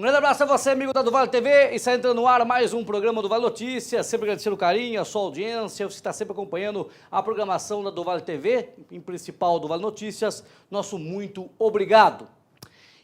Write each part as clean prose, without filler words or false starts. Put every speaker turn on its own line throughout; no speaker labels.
Um grande abraço a você, amigo da do Vale TV. Está entrando no ar mais um programa do Vale Notícias. Sempre agradecendo o carinho, a sua audiência. Você está sempre acompanhando a programação da do Vale TV, em principal do Vale Notícias. Nosso muito obrigado.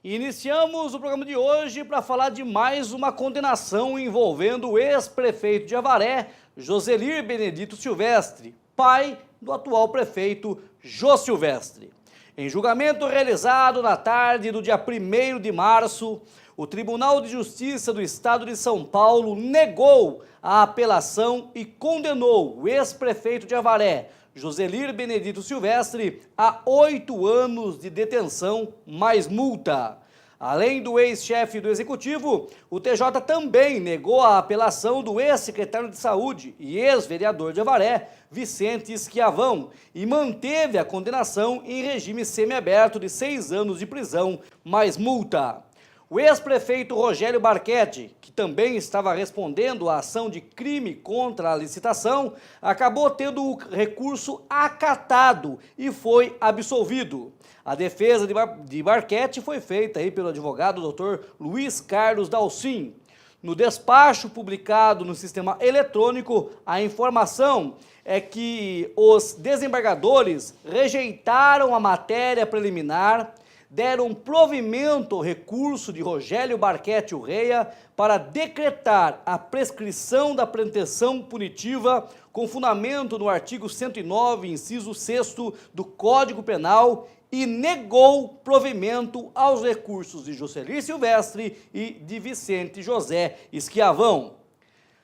Iniciamos o programa de hoje para falar de mais uma condenação envolvendo o ex-prefeito de Avaré, Joselir Benedito Silvestre, pai do atual prefeito Jô Silvestre. Em julgamento realizado na tarde do dia 1º de março, o Tribunal de Justiça do Estado de São Paulo negou a apelação e condenou o ex-prefeito de Avaré, Joselir Benedito Silvestre, a 8 anos de detenção mais multa. Além do ex-chefe do Executivo, o TJ também negou a apelação do ex-secretário de Saúde e ex-vereador de Avaré, Vicente Schiavão, e manteve a condenação em regime semiaberto de 6 anos de prisão mais multa. O ex-prefeito Rogério Barchetti, que também estava respondendo à ação de crime contra a licitação, acabou tendo o recurso acatado e foi absolvido. A defesa de Barchetti foi feita aí pelo advogado Dr. Luiz Carlos Dalcin. No despacho publicado no sistema eletrônico, a informação é que os desembargadores rejeitaram a matéria preliminar, deram provimento ao recurso de Rogério Barchetti Urrea para decretar a prescrição da pretensão punitiva com fundamento no artigo 109, inciso 6º do Código Penal e negou provimento aos recursos de Joselir Silvestre e de Vicente José Schiavão.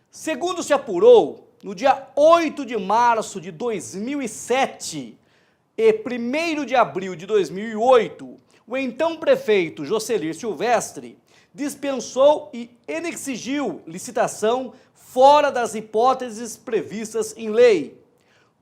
Segundo se apurou, no dia 8 de março de 2007 e 1º de abril de 2008, o então prefeito Joselir Silvestre dispensou e exigiu licitação fora das hipóteses previstas em lei.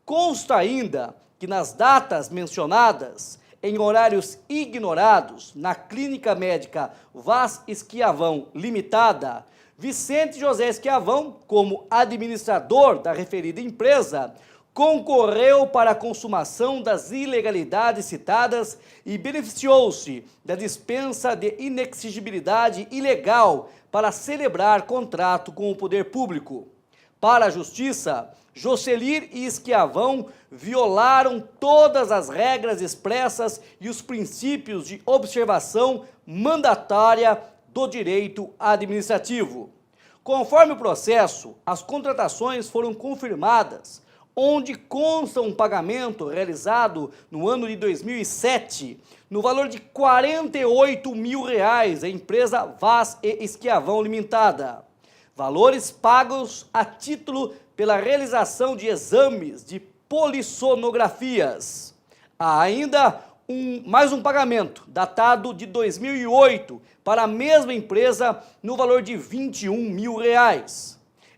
Consta ainda que nas datas mencionadas, em horários ignorados, na Clínica Médica Vaz Schiavão Limitada, Vicente José Schiavão, como administrador da referida empresa, concorreu para a consumação das ilegalidades citadas e beneficiou-se da dispensa de inexigibilidade ilegal para celebrar contrato com o poder público. Para a Justiça, Joselir e Schiavão violaram todas as regras expressas e os princípios de observação mandatória do direito administrativo. Conforme o processo, as contratações foram confirmadas, onde consta um pagamento realizado no ano de 2007, no valor de R$48 mil à empresa Vaz e Schiavão Limitada. Valores pagos a título pela realização de exames de polissonografias. Há ainda mais um pagamento, datado de 2008, para a mesma empresa, no valor de R$21 mil.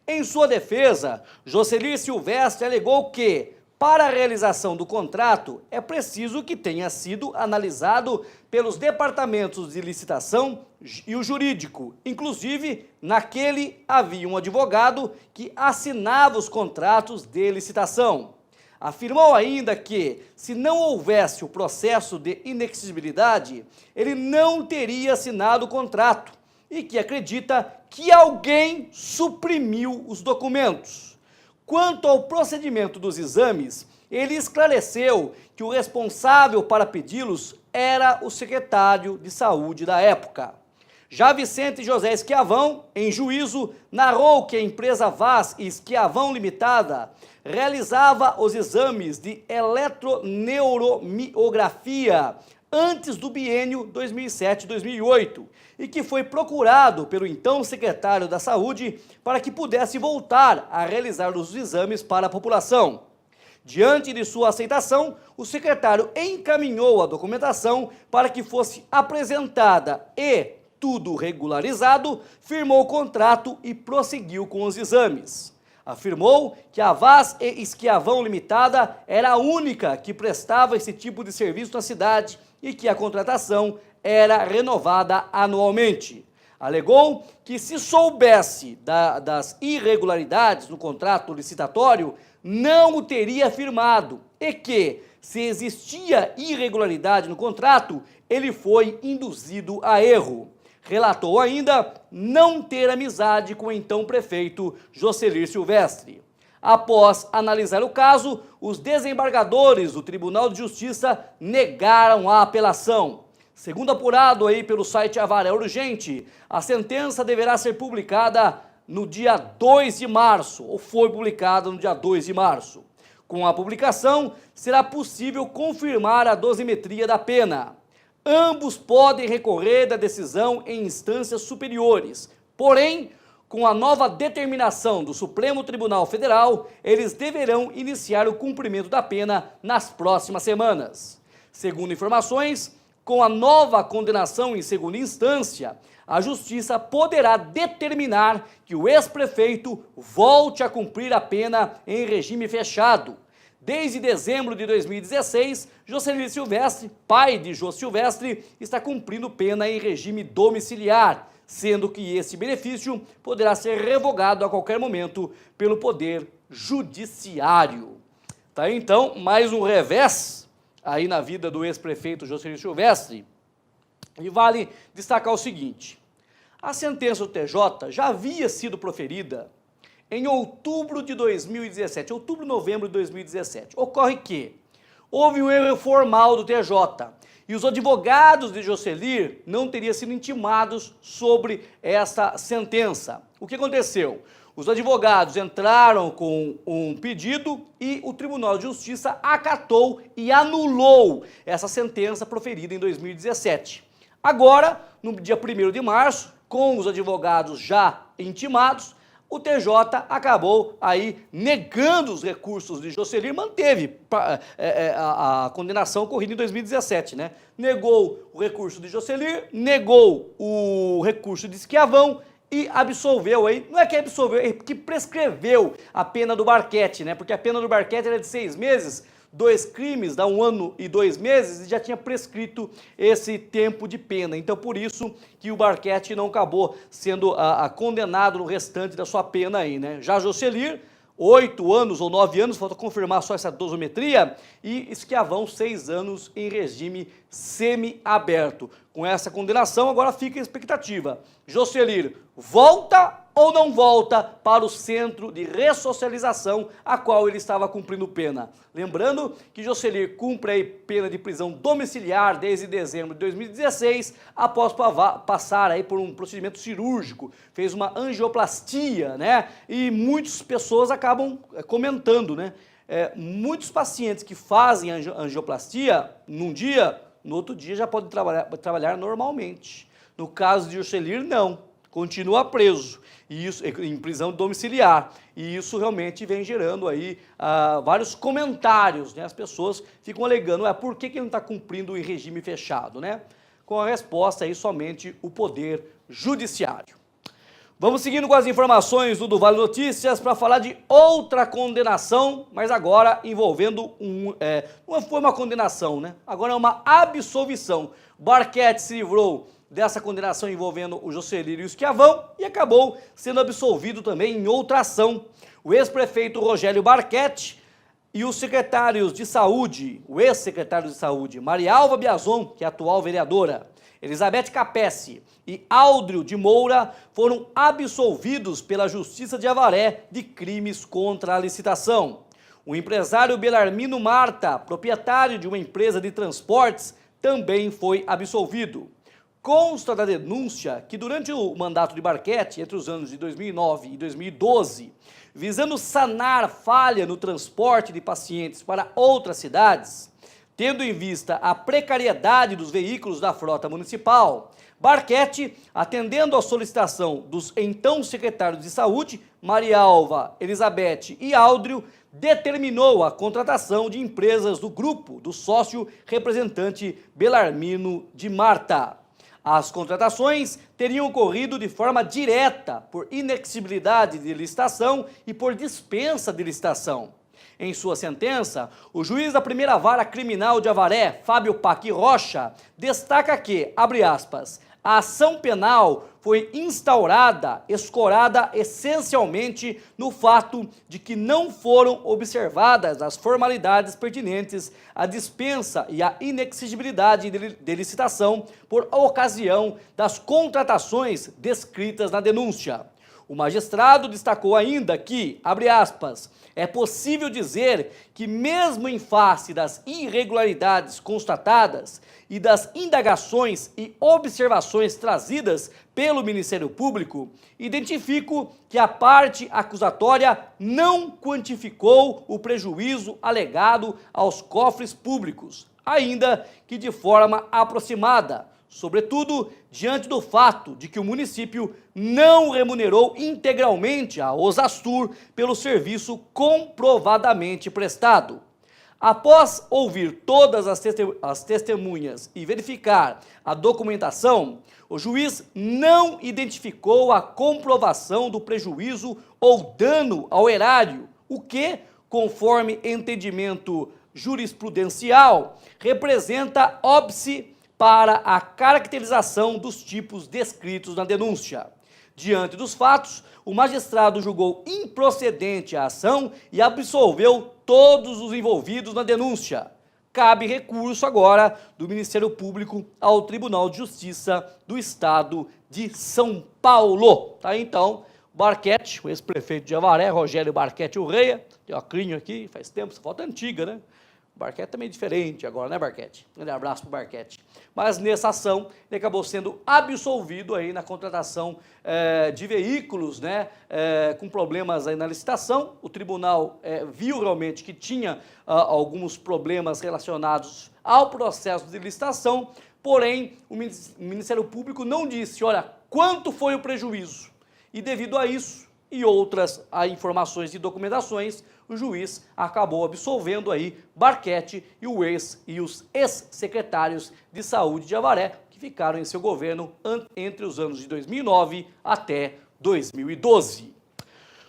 Em sua defesa, Joselir Silvestre alegou que, para a realização do contrato, é preciso que tenha sido analisado pelos departamentos de licitação e o jurídico. Inclusive, naquele havia um advogado que assinava os contratos de licitação. Afirmou ainda que, se não houvesse o processo de inexigibilidade, ele não teria assinado o contrato e que acredita que alguém suprimiu os documentos. Quanto ao procedimento dos exames, ele esclareceu que o responsável para pedi-los era o secretário de saúde da época. Já Vicente José Schiavão, em juízo, narrou que a empresa Vaz e Schiavão Limitada realizava os exames de eletroneuromiografia antes do biênio 2007-2008 e que foi procurado pelo então secretário da Saúde para que pudesse voltar a realizar os exames para a população. Diante de sua aceitação, o secretário encaminhou a documentação para que fosse apresentada e, tudo regularizado, firmou o contrato e prosseguiu com os exames. Afirmou que a Vaz e Schiavão Limitada era a única que prestava esse tipo de serviço na cidade e que a contratação era renovada anualmente. Alegou que se soubesse das irregularidades no contrato licitatório, não o teria firmado e que, se existia irregularidade no contrato, ele foi induzido a erro. Relatou ainda não ter amizade com o então prefeito Jocelir Silvestre. Após analisar o caso, os desembargadores do Tribunal de Justiça negaram a apelação. Segundo apurado aí pelo site Avaré Urgente, a sentença deverá ser publicada no dia 2 de março, ou foi publicada no dia 2 de março. Com a publicação, será possível confirmar a dosimetria da pena. Ambos podem recorrer da decisão em instâncias superiores, porém, com a nova determinação do Supremo Tribunal Federal, eles deverão iniciar o cumprimento da pena nas próximas semanas. Segundo informações, com a nova condenação em segunda instância, a Justiça poderá determinar que o ex-prefeito volte a cumprir a pena em regime fechado. Desde dezembro de 2016, Jocelir Silvestre, pai de Jô Silvestre, está cumprindo pena em regime domiciliar, sendo que esse benefício poderá ser revogado a qualquer momento pelo Poder Judiciário. Tá aí, então, mais um revés aí na vida do ex-prefeito Jocelir Silvestre. E vale destacar o seguinte: a sentença do TJ já havia sido proferida em outubro de 2017, novembro de 2017. Ocorre que houve um erro formal do TJ e os advogados de Jocelir não teriam sido intimados sobre essa sentença. O que aconteceu? Os advogados entraram com um pedido e o Tribunal de Justiça acatou e anulou essa sentença proferida em 2017. Agora, no dia 1º de março, com os advogados já intimados, o TJ acabou aí negando os recursos de Jocelir, manteve a condenação ocorrida em 2017, né? Negou o recurso de Jocelir, negou o recurso de Schiavão e absolveu aí, não é que absolveu, é que prescreveu a pena do Barquete, né? Porque a pena do Barquete era de 6 meses, 2 crimes, dá 1 ano e 2 meses, e já tinha prescrito esse tempo de pena. Então, por isso que o Barquete não acabou sendo condenado no restante da sua pena aí, né? Já Jocelir, 8 anos ou 9 anos, falta confirmar só essa dosimetria, e Schiavão, 6 anos em regime semi-aberto. Com essa condenação, agora fica a expectativa. Jocelir volta ou não volta para o centro de ressocialização a qual ele estava cumprindo pena. Lembrando que Jocelir cumpre aí pena de prisão domiciliar desde dezembro de 2016, após passar aí por um procedimento cirúrgico, fez uma angioplastia, né? E muitas pessoas acabam comentando, né? Muitos pacientes que fazem angioplastia num dia, no outro dia já podem trabalhar normalmente. No caso de Jocelir, não. Continua preso, e isso em prisão domiciliar, e isso realmente vem gerando aí vários comentários, né? As pessoas ficam alegando, por que ele não está cumprindo em regime fechado, né? Com a resposta aí somente o Poder Judiciário. Vamos seguindo com as informações do Vale Notícias para falar de outra condenação, mas agora envolvendo não foi uma condenação, né? Agora é uma absolvição. Barquete se livrou dessa condenação envolvendo o Jocelir e o Schiavão e acabou sendo absolvido também em outra ação. O ex-prefeito Rogério Barquete e os secretários de saúde, o ex-secretário de saúde, Marialva Biazon, que é a atual vereadora, Elizabeth Capesse e Áudrio de Moura foram absolvidos pela Justiça de Avaré de crimes contra a licitação. O empresário Belarmino Marta, proprietário de uma empresa de transportes, também foi absolvido. Consta da denúncia que durante o mandato de Barquete, entre os anos de 2009 e 2012, visando sanar falha no transporte de pacientes para outras cidades, tendo em vista a precariedade dos veículos da frota municipal, Barquete, atendendo à solicitação dos então secretários de saúde, Marialva, Elizabeth e Áudrio, determinou a contratação de empresas do grupo do sócio representante Belarmino de Marta. As contratações teriam ocorrido de forma direta por inexigibilidade de licitação e por dispensa de licitação. Em sua sentença, o juiz da primeira vara criminal de Avaré, Fábio Paqui Rocha, destaca que, abre aspas, A ação penal foi instaurada, escorada essencialmente no fato de que não foram observadas as formalidades pertinentes à dispensa e à inexigibilidade de licitação por ocasião das contratações descritas na denúncia. O magistrado destacou ainda que, abre aspas, é possível dizer que mesmo em face das irregularidades constatadas e das indagações e observações trazidas pelo Ministério Público, identifico que a parte acusatória não quantificou o prejuízo alegado aos cofres públicos, ainda que de forma aproximada, sobretudo diante do fato de que o município não remunerou integralmente a Osastur pelo serviço comprovadamente prestado. Após ouvir todas as testemunhas e verificar a documentação, o juiz não identificou a comprovação do prejuízo ou dano ao erário, o que, conforme entendimento jurisprudencial, representa óbice para a caracterização dos tipos descritos na denúncia. Diante dos fatos, o magistrado julgou improcedente a ação e absolveu todos os envolvidos na denúncia. Cabe recurso agora do Ministério Público ao Tribunal de Justiça do Estado de São Paulo. Tá, então, Barquete, o ex-prefeito de Avaré, Rogério Barquete Urreia, tem óculos aqui, faz tempo, essa foto é antiga, né? O Barquete também é diferente agora, né, Barquete? Um grande abraço pro Barquete. Mas nessa ação, ele acabou sendo absolvido aí na contratação de veículos, né, com problemas aí na licitação. O tribunal viu realmente que tinha alguns problemas relacionados ao processo de licitação, porém, o Ministério Público não disse, olha, quanto foi o prejuízo. E devido a isso e outras informações e documentações, o juiz acabou absolvendo aí Barquete e os ex-secretários de saúde de Avaré, que ficaram em seu governo entre os anos de 2009 até 2012.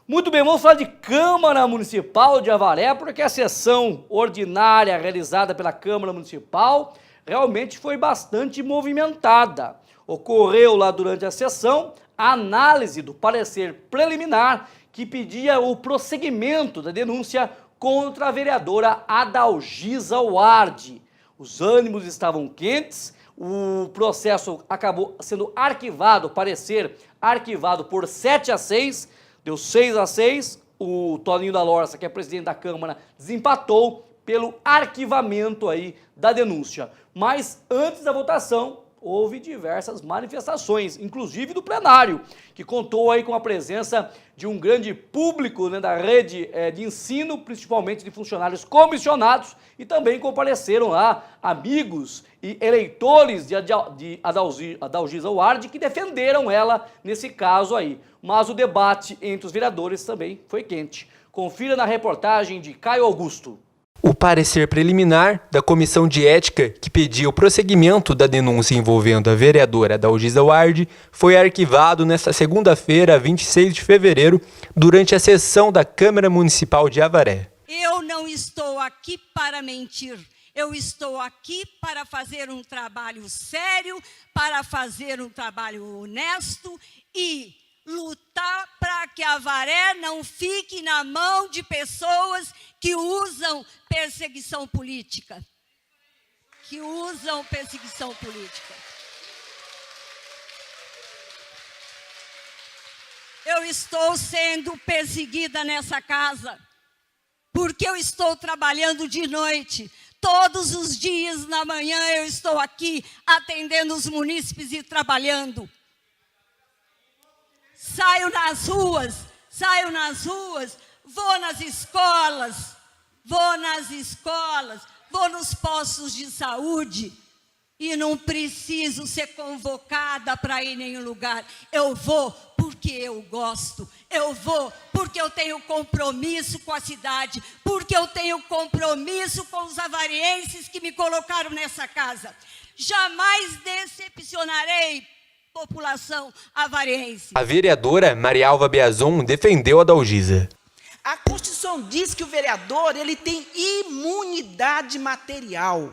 Muito bem, vamos falar de Câmara Municipal de Avaré, porque a sessão ordinária realizada pela Câmara Municipal realmente foi bastante movimentada. Ocorreu lá durante a sessão a análise do parecer preliminar que pedia o prosseguimento da denúncia contra a vereadora Adalgisa Ward. Os ânimos estavam quentes, o processo acabou sendo arquivado, parecer arquivado por 7-6, deu 6-6, o Toninho da Lorça, que é presidente da Câmara, desempatou pelo arquivamento aí da denúncia. Mas antes da votação, houve diversas manifestações, inclusive do plenário, que contou aí com a presença de um grande público, né, da rede de ensino, principalmente de funcionários comissionados, e também compareceram lá amigos e eleitores de Adalgisa Ward que defenderam ela nesse caso aí. Mas o debate entre os vereadores também foi quente. Confira na reportagem de Caio Augusto.
O parecer preliminar da Comissão de Ética, que pedia o prosseguimento da denúncia envolvendo a vereadora Adalgisa Ward, foi arquivado nesta segunda-feira, 26 de fevereiro, durante a sessão da Câmara Municipal de Avaré.
Eu não estou aqui para mentir. Eu estou aqui para fazer um trabalho sério, para fazer um trabalho honesto e lutar para que Avaré não fique na mão de pessoas que usam perseguição política. Eu estou sendo perseguida nessa casa, porque eu estou trabalhando de noite. Todos os dias na manhã eu estou aqui atendendo os munícipes e trabalhando. Saio nas ruas, vou nas escolas, vou nos postos de saúde e não preciso ser convocada para ir em nenhum lugar. Eu vou porque eu gosto, eu vou porque eu tenho compromisso com a cidade, porque eu tenho compromisso com os avarienses que me colocaram nessa casa. Jamais decepcionarei população avariense.
A vereadora Marialva Beazon defendeu a Adalgisa.
A Constituição diz que o vereador ele tem imunidade material.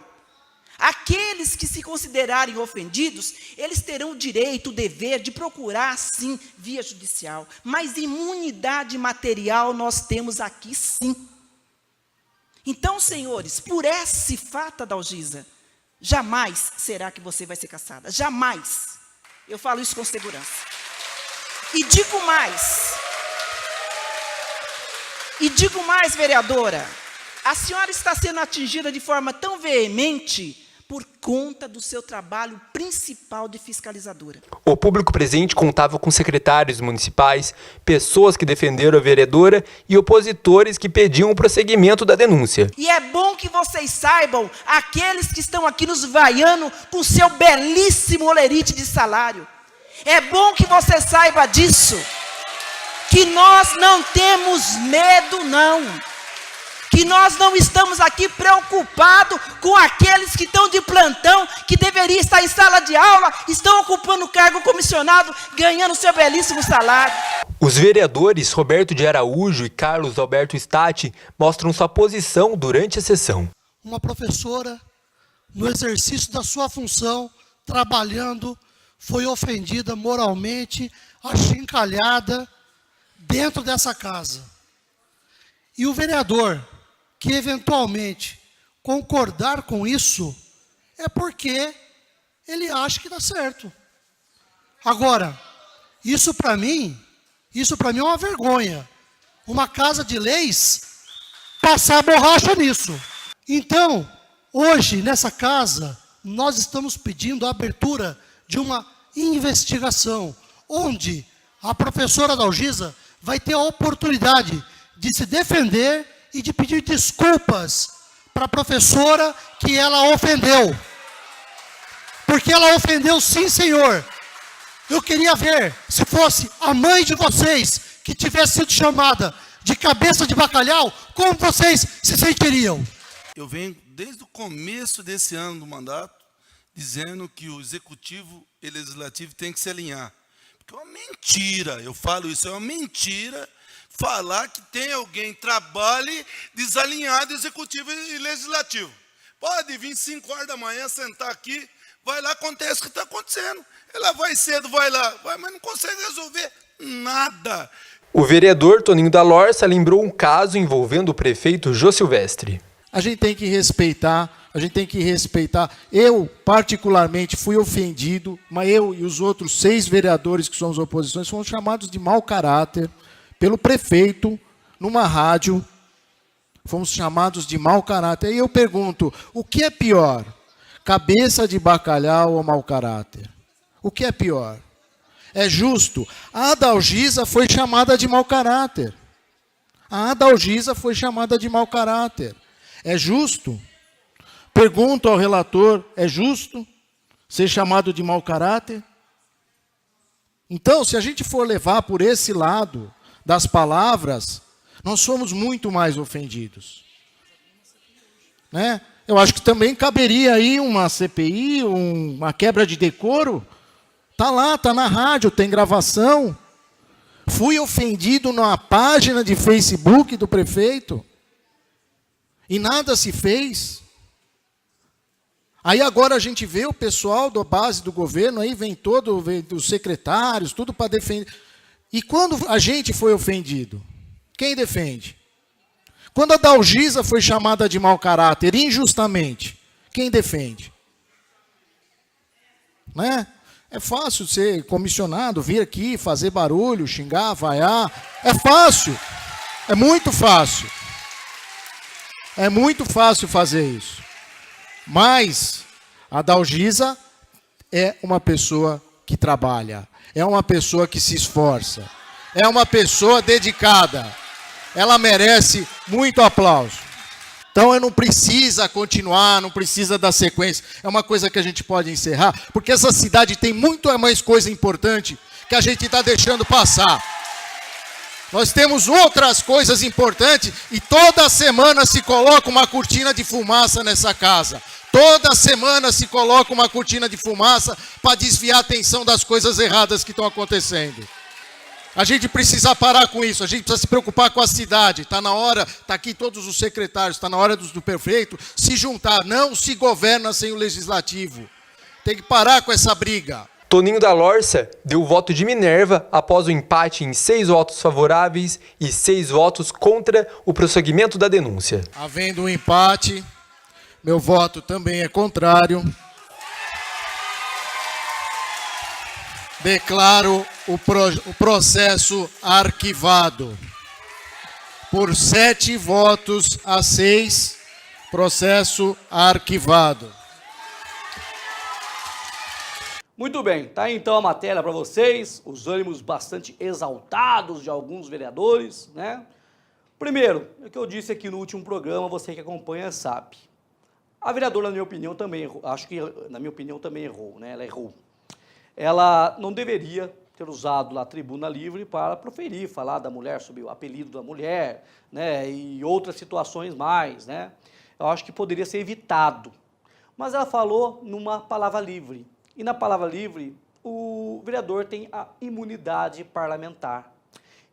Aqueles que se considerarem ofendidos, eles terão o direito, o dever de procurar, sim, via judicial. Mas imunidade material nós temos aqui, sim. Então, senhores, por esse fato, Adalgisa, jamais será que você vai ser cassada. Jamais. Eu falo isso com segurança. E digo mais, vereadora, a senhora está sendo atingida de forma tão veemente por conta do seu trabalho principal de fiscalizadora.
O público presente contava com secretários municipais, pessoas que defenderam a vereadora e opositores que pediam o prosseguimento da denúncia.
E é bom que vocês saibam, aqueles que estão aqui nos vaiando com seu belíssimo olerite de salário. É bom que você saiba disso, que nós não temos medo, não. Que nós não estamos aqui preocupados com aqueles que estão de plantão, que deveriam estar em sala de aula, estão ocupando cargo comissionado, ganhando seu belíssimo salário.
Os vereadores Roberto de Araújo e Carlos Alberto Statti mostram sua posição durante a sessão.
Uma professora, no exercício da sua função, trabalhando, foi ofendida moralmente, achincalhada dentro dessa casa. E o vereador que eventualmente concordar com isso, é porque ele acha que dá certo. Agora, isso para mim é uma vergonha. Uma casa de leis passar borracha nisso. Então, hoje, nessa casa, nós estamos pedindo a abertura de uma investigação, onde a professora Adalgisa vai ter a oportunidade de se defender e de pedir desculpas para a professora que ela ofendeu. Porque ela ofendeu, sim, senhor. Eu queria ver, se fosse a mãe de vocês que tivesse sido chamada de cabeça de bacalhau, como vocês se sentiriam?
Eu venho desde o começo desse ano do mandato dizendo que o executivo e o legislativo têm que se alinhar. Porque é uma mentira, eu falo isso, é uma mentira falar que tem alguém que trabalhe desalinhado executivo e legislativo. Pode vir 5 horas da manhã, sentar aqui, vai lá, acontece o que está acontecendo. Ela vai cedo, vai lá, vai, mas não consegue resolver nada.
O vereador Toninho da Lorça lembrou um caso envolvendo o prefeito Jô Silvestre.
A gente tem que respeitar. Eu, particularmente, fui ofendido, mas eu e os outros 6 vereadores que somos oposições fomos chamados de mau caráter pelo prefeito, numa rádio, fomos chamados de mau caráter. E eu pergunto, o que é pior? Cabeça de bacalhau ou mau caráter? O que é pior? É justo? A Adalgisa foi chamada de mau caráter. É justo? Pergunto ao relator, é justo ser chamado de mau caráter? Então, se a gente for levar por esse lado das palavras, nós somos muito mais ofendidos. Né? Eu acho que também caberia aí uma CPI, uma quebra de decoro. Está lá, está na rádio, tem gravação. Fui ofendido numa página de Facebook do prefeito e nada se fez. Aí agora a gente vê o pessoal da base do governo, aí vem os secretários, tudo para defender. E quando a gente foi ofendido, quem defende? Quando a Adalgisa foi chamada de mau caráter, injustamente, quem defende? Né? É fácil ser comissionado, vir aqui, fazer barulho, xingar, vaiar. É fácil, é muito fácil. É muito fácil fazer isso. Mas a Adalgisa é uma pessoa que trabalha, é uma pessoa que se esforça, é uma pessoa dedicada. Ela merece muito aplauso. Então, não precisa continuar, não precisa dar sequência. É uma coisa que a gente pode encerrar, porque essa cidade tem muito mais coisa importante que a gente está deixando passar. Nós temos outras coisas importantes e toda semana se coloca uma cortina de fumaça nessa casa. Toda semana se coloca uma cortina de fumaça para desviar a atenção das coisas erradas que estão acontecendo. A gente precisa parar com isso, a gente precisa se preocupar com a cidade. Está na hora, está aqui todos os secretários, está na hora do prefeito se juntar. Não se governa sem o legislativo. Tem que parar com essa briga.
Toninho da Lorça deu o voto de Minerva após o empate em 6 votos favoráveis e 6 votos contra o prosseguimento da denúncia.
Havendo um empate, meu voto também é contrário. Declaro o processo arquivado. Por 7 votos a 6, processo arquivado.
Muito bem, tá aí então a matéria para vocês, os ânimos bastante exaltados de alguns vereadores, né? Primeiro, o que eu disse aqui no último programa, você que acompanha sabe. A vereadora, na minha opinião, também errou, acho que, na minha opinião, também errou, né? Ela errou. Ela não deveria ter usado lá a tribuna livre para proferir, falar da mulher, sobre o apelido da mulher, né? E outras situações mais, né? Eu acho que poderia ser evitado. Mas ela falou numa palavra livre. E na palavra livre, o vereador tem a imunidade parlamentar.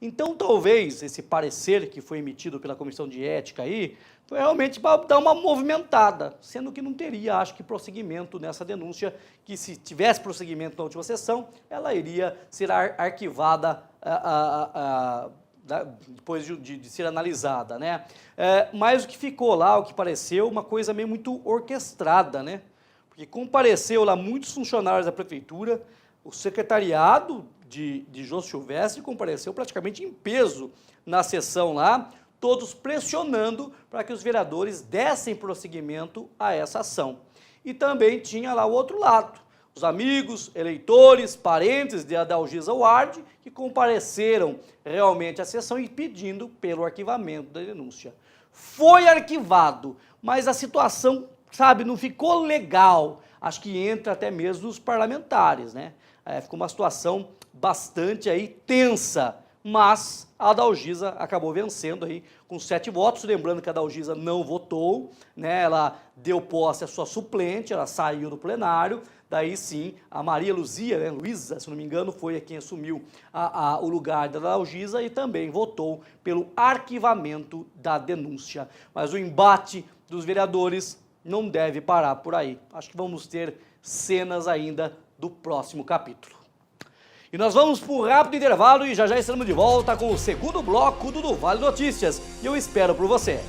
Então, talvez, esse parecer que foi emitido pela Comissão de Ética aí, foi realmente para dar uma movimentada, sendo que não teria, acho que, prosseguimento nessa denúncia, que se tivesse prosseguimento na última sessão, ela iria ser arquivada depois de ser analisada, né? Mas o que ficou lá, o que pareceu, uma coisa meio muito orquestrada, né? Porque compareceu lá muitos funcionários da prefeitura, o secretariado de Jô Silvestre compareceu praticamente em peso na sessão lá, todos pressionando para que os vereadores dessem prosseguimento a essa ação. E também tinha lá o outro lado, os amigos, eleitores, parentes de Adalgisa Ward, que compareceram realmente à sessão e pedindo pelo arquivamento da denúncia. Foi arquivado, mas a situação, sabe, não ficou legal. Acho que entra até mesmo nos parlamentares, né? Ficou uma situação bastante aí tensa, mas a Adalgisa acabou vencendo aí com 7 votos, lembrando que a Adalgisa não votou, né? Ela deu posse à sua suplente, ela saiu do plenário, daí sim a Maria Luzia, né? Luísa, se não me engano, foi quem assumiu o lugar da Adalgisa e também votou pelo arquivamento da denúncia. Mas o embate dos vereadores não deve parar por aí. Acho que vamos ter cenas ainda do próximo capítulo. E nós vamos para um rápido intervalo e já estaremos de volta com o segundo bloco do Vale Notícias. E eu espero por você.